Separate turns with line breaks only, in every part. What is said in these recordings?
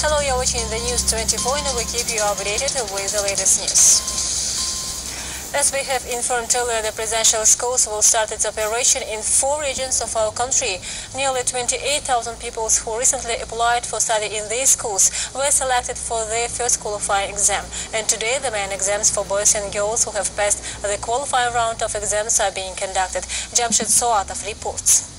Hello, you're watching the News 24 and we keep you updated with the latest news. As we have informed earlier, the presidential schools will start its operation in 4 regions of our country. Nearly 28,000 people who recently applied for study in these schools were selected for their first qualifying exam. And today, the main exams for boys and girls who have passed the qualifying round of exams are being conducted. Jamshid Soatov reports.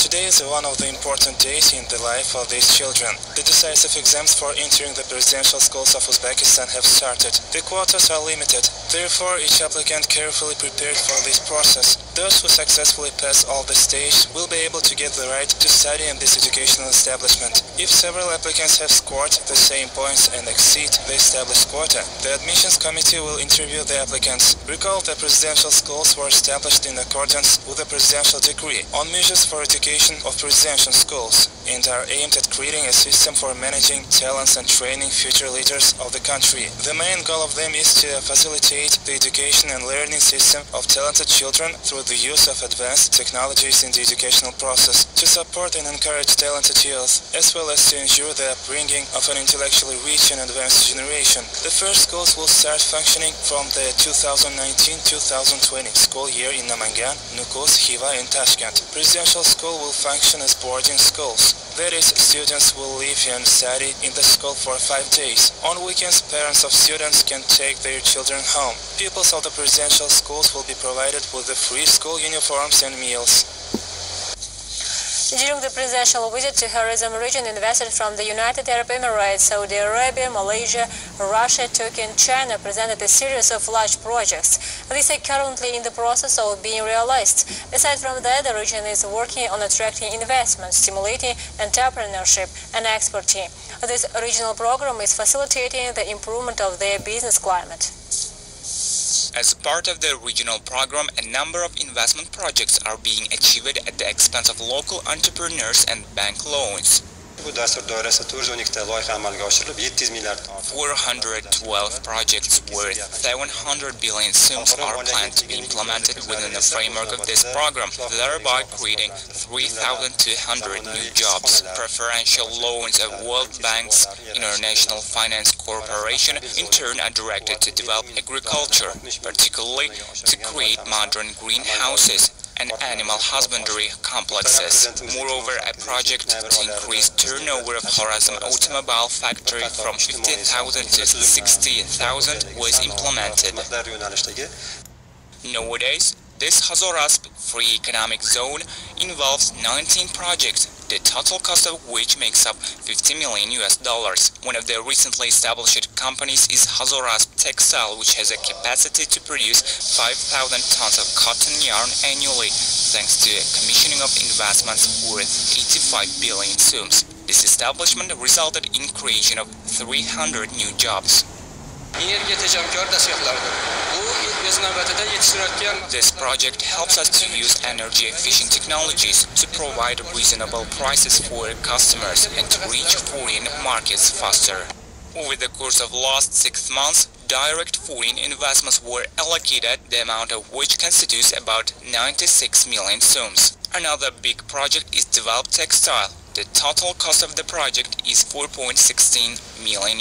Today is one of the important days in the life of these children. The decisive exams for entering the presidential schools of Uzbekistan have started. The quotas are limited, therefore each applicant carefully prepared for this process. Those who successfully pass all the stages will be able to get the right to study in this educational establishment. If several applicants have scored the same points and exceed the established quota, the admissions committee will interview the applicants. Recall the presidential schools were established in accordance with the presidential decree on measures for education of presidential schools and are aimed at creating a system for managing talents and training future leaders of the country. The main goal of them is to facilitate the education and learning system of talented children through the use of advanced technologies in the educational process, to support and encourage talented youth, as well as to ensure the upbringing of an intellectually rich and advanced generation. The first schools will start functioning from the 2019-2020 school year in Namangan, Nukus, Khiva and Tashkent. Presidential school will function as boarding schools. That is, students will live and study in the school for 5 days. On weekends, parents of students can take their children home. Pupils of the presidential schools will be provided with the free school uniforms and meals.
During the presidential visit to Horizon region, investors from the United Arab Emirates, Saudi Arabia, Malaysia, Russia, Turkey and China presented a series of large projects. These are currently in the process of being realized. Aside from that, the region is working on attracting investment, stimulating entrepreneurship and exporting. This regional program is facilitating the improvement of their business climate.
As part of the regional program, a number of investment projects are being achieved at the expense of local entrepreneurs and bank loans. 412 projects worth 700 billion sums are planned to be implemented within the framework of this program, thereby creating 3,200 new jobs. Preferential loans of World Bank's International Finance Corporation in turn are directed to develop agriculture, particularly to create modern greenhouses and animal husbandry complexes. Moreover, a project to increase turnover of Horizon Automobile Factory from 50,000 to 60,000 was implemented. Nowadays, this Hazorasp Free Economic Zone involves 19 projects, the total cost of which makes up $50 million. One of the recently established companies is Hazorasp Textile, which has a capacity to produce 5,000 tons of cotton yarn annually, thanks to a commissioning of investments worth 85 billion sums. This establishment resulted in creation of 300 new jobs. This project helps us to use energy-efficient technologies to provide reasonable prices for customers and to reach foreign markets faster. Over the course of last 6 months, direct foreign investments were allocated, the amount of which constitutes about 96 million sums. Another big project is Develop Textile. The total cost of the project is $4.16 million.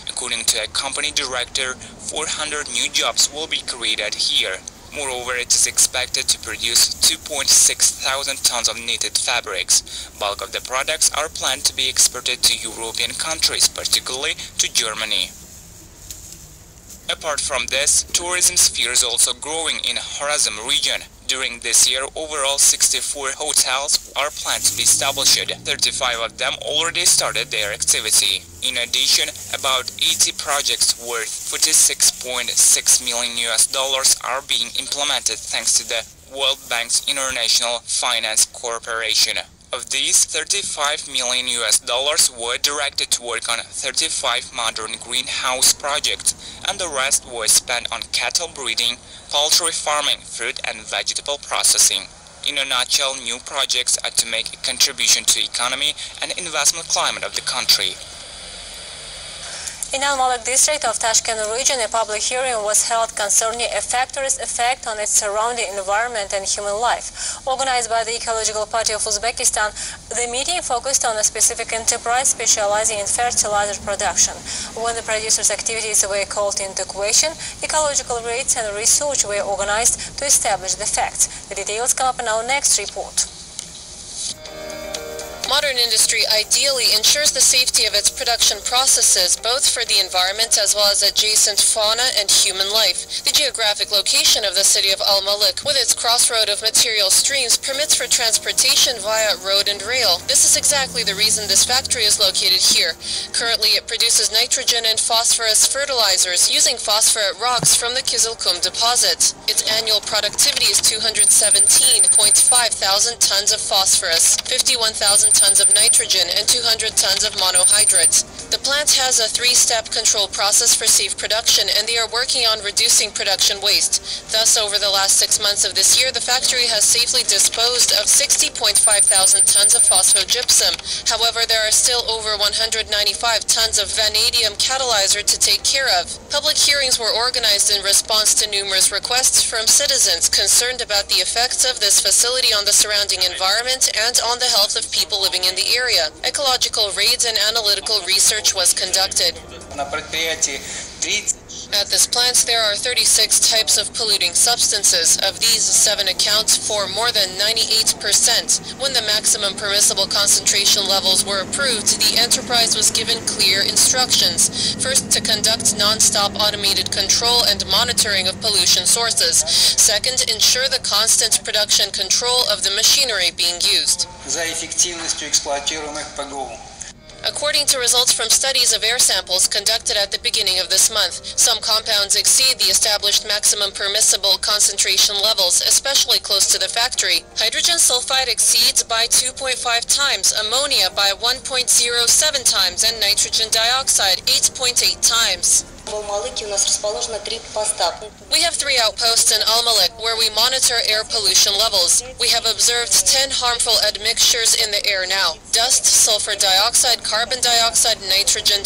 According to a company director, 400 new jobs will be created here. Moreover, it is expected to produce 2,600 tons of knitted fabrics. Bulk of the products are planned to be exported to European countries, particularly to Germany. Apart from this, tourism sphere is also growing in Horizon region. During this year, overall 64 hotels are planned to be established. 35 of them already started their activity. In addition, about 80 projects worth $46.6 million are being implemented thanks to the World Bank's International Finance Corporation. Of these, $35 million were directed to work on 35 modern greenhouse projects, and the rest was spent on cattle breeding, poultry farming, fruit and vegetable processing. In a nutshell, new projects are to make a contribution to economy and investment climate of the country.
In Almalik district of Tashkent region, a public hearing was held concerning a factor's effect on its surrounding environment and human life. Organized by the Ecological Party of Uzbekistan, the meeting focused on a specific enterprise specializing in fertilizer production. When the producers' activities were called into question, ecological rates and research were organized to establish the facts. The details come up in our next report.
Modern industry ideally ensures the safety of its production processes, both for the environment as well as adjacent fauna and human life. The geographic location of the city of Almalik, with its crossroad of material streams, permits for transportation via road and rail. This is exactly the reason this factory is located here. Currently, it produces nitrogen and phosphorus fertilizers using phosphorate rocks from the Kizilkum deposit. Its annual productivity is 217.5 thousand tons of phosphorus, 51,000 tons of nitrogen, and 200 tons of monohydrate. The plant has a three-step control process for safe production, and they are working on reducing production waste. Thus, over the last 6 months of this year, the factory has safely disposed of 60.5 thousand tons of phosphogypsum. However, there are still over 195 tons of vanadium catalyzer to take care of. Public hearings were organized in response to numerous requests from citizens concerned about the effects of this facility on the surrounding environment and on the health of people living in the area. Ecological raids and analytical research was conducted. At this plant, there are 36 types of polluting substances. Of these, 7 account for more than 98%. When the maximum permissible concentration levels were approved, the enterprise was given clear instructions. First, to conduct non-stop automated control and monitoring of pollution sources. Second, ensure the constant production control of the machinery being used. According to results from studies of air samples conducted at the beginning of this month, some compounds exceed the established maximum permissible concentration levels, especially close to the factory. Hydrogen sulfide exceeds by 2.5 times, ammonia by 1.07 times, and nitrogen dioxide 8.8 times. We have 3 outposts in Almalik where we monitor air pollution levels. We have observed 10 harmful admixtures in the air now: dust, sulfur dioxide, carbon dioxide, nitrogen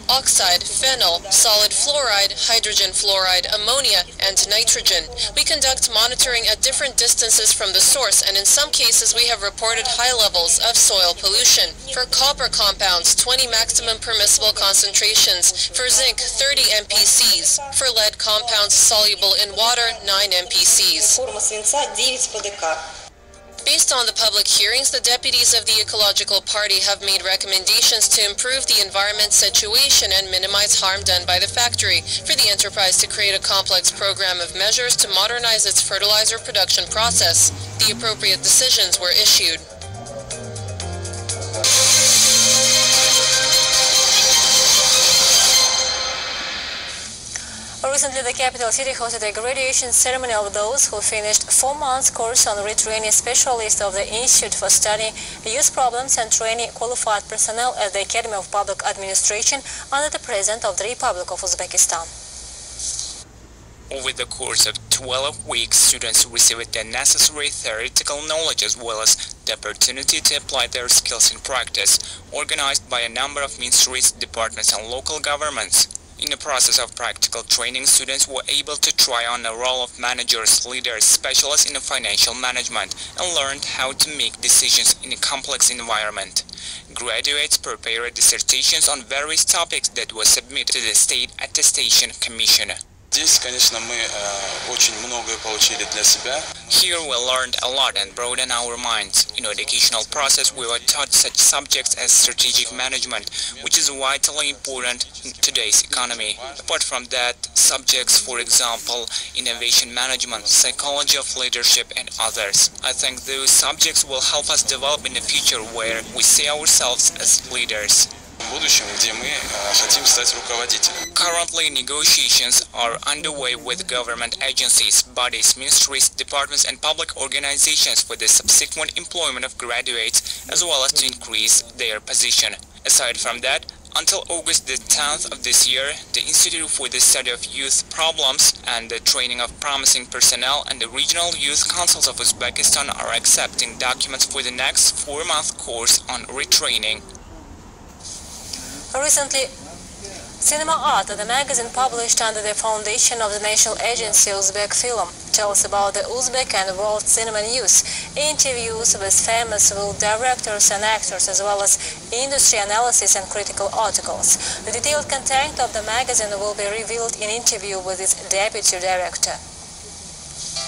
oxide, phenol, solid fluoride, hydrogen fluoride, ammonia, and nitrogen. We conduct monitoring at different distances from the source, and in some cases we have reported high levels of soil pollution. For copper compounds, 20 maximum permissible concentrations. For zinc, 30 MPCs. For lead compounds soluble in water, 9 MPCs. Based on the public hearings, the deputies of the Ecological Party have made recommendations to improve the environment situation and minimize harm done by the factory, for the enterprise to create a complex program of measures to modernize its fertilizer production process. The appropriate decisions were issued.
Recently, the capital city hosted a graduation ceremony of those who finished 4 months course on retraining specialists of the Institute for Studying Youth Problems and training qualified personnel at the Academy of Public Administration under the President of the Republic of Uzbekistan.
Over the course of 12 weeks, students received the necessary theoretical knowledge as well as the opportunity to apply their skills in practice, organized by a number of ministries, departments and local governments. In the process of practical training, students were able to try on the role of managers, leaders, specialists in financial management, and learned how to make decisions in a complex environment. Graduates prepared dissertations on various topics that were submitted to the State Attestation Commission.
Здесь, конечно, мы очень многое получили для себя.
Here we learned a lot and broadened our minds. In our educational process, we were taught such subjects as strategic management, which is vitally important in today's economy. Apart from that, subjects, for example, innovation management, psychology of leadership, and others. I think those subjects will help us develop in the future where we see ourselves as leaders. Currently, negotiations are underway with government agencies, bodies, ministries, departments and public organizations for the subsequent employment of graduates as well as to increase their position. Aside from that, until August the 10th of this year, the Institute for the Study of Youth Problems and the Training of Promising Personnel and the Regional Youth Councils of Uzbekistan are accepting documents for the next 4-month course on retraining.
Recently, Cinema Art, the magazine published under the foundation of the national agency Uzbek Film, tells about the Uzbek and world cinema news, interviews with famous world directors and actors, as well as industry analysis and critical articles. The detailed content of the magazine will be revealed in interview with its deputy director.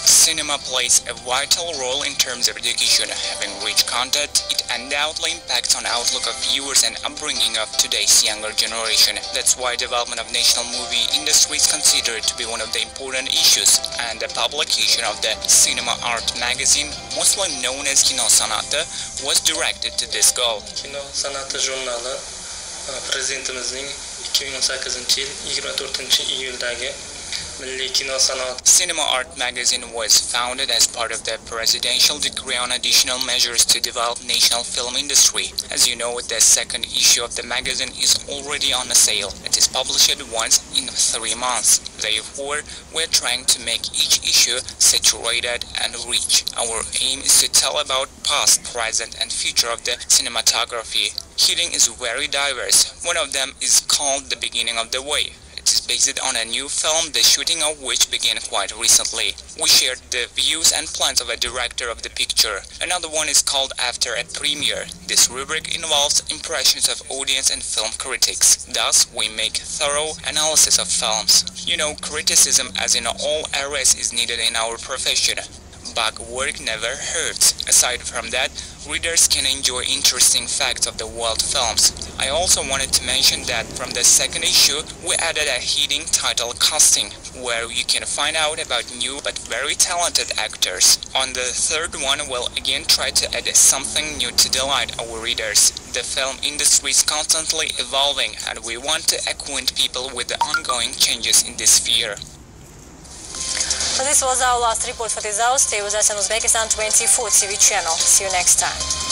Cinema plays a vital role in terms of education. Having rich content, it undoubtedly impacts on outlook of viewers and upbringing of today's younger generation. That's why development of national movie industry is considered to be one of the important issues, and the publication of the Cinema Art magazine, mostly known as Kino Sanati, was directed to this goal.
Kino Sanati jurnali prezidentimizning 2018-yil 24-iyuldagi
Cinema Art magazine was founded as part of the presidential decree on additional measures to develop national film industry. As you know, the second issue of the magazine is already on sale. It is published once in 3 months. Therefore, we're trying to make each issue saturated and rich. Our aim is to tell about past, present and future of the cinematography. Heading is very diverse. One of them is called The Beginning of the Way. It is based on a new film, the shooting of which began quite recently. We shared the views and plans of a director of the picture. Another one is called After a Premiere. This rubric involves impressions of audience and film critics. Thus, we make thorough analysis of films. You know, criticism, as in all areas, is needed in our profession. But work never hurts. Aside from that, readers can enjoy interesting facts of the world films. I also wanted to mention that from the second issue, we added a heading titled Casting, where you can find out about new but very talented actors. On the third one, we'll again try to add something new to delight our readers. The film industry is constantly evolving, and we want to acquaint people with the ongoing changes in this sphere.
This was our last report for this hour. Stay with us on Uzbekistan 24 TV channel. See you next time.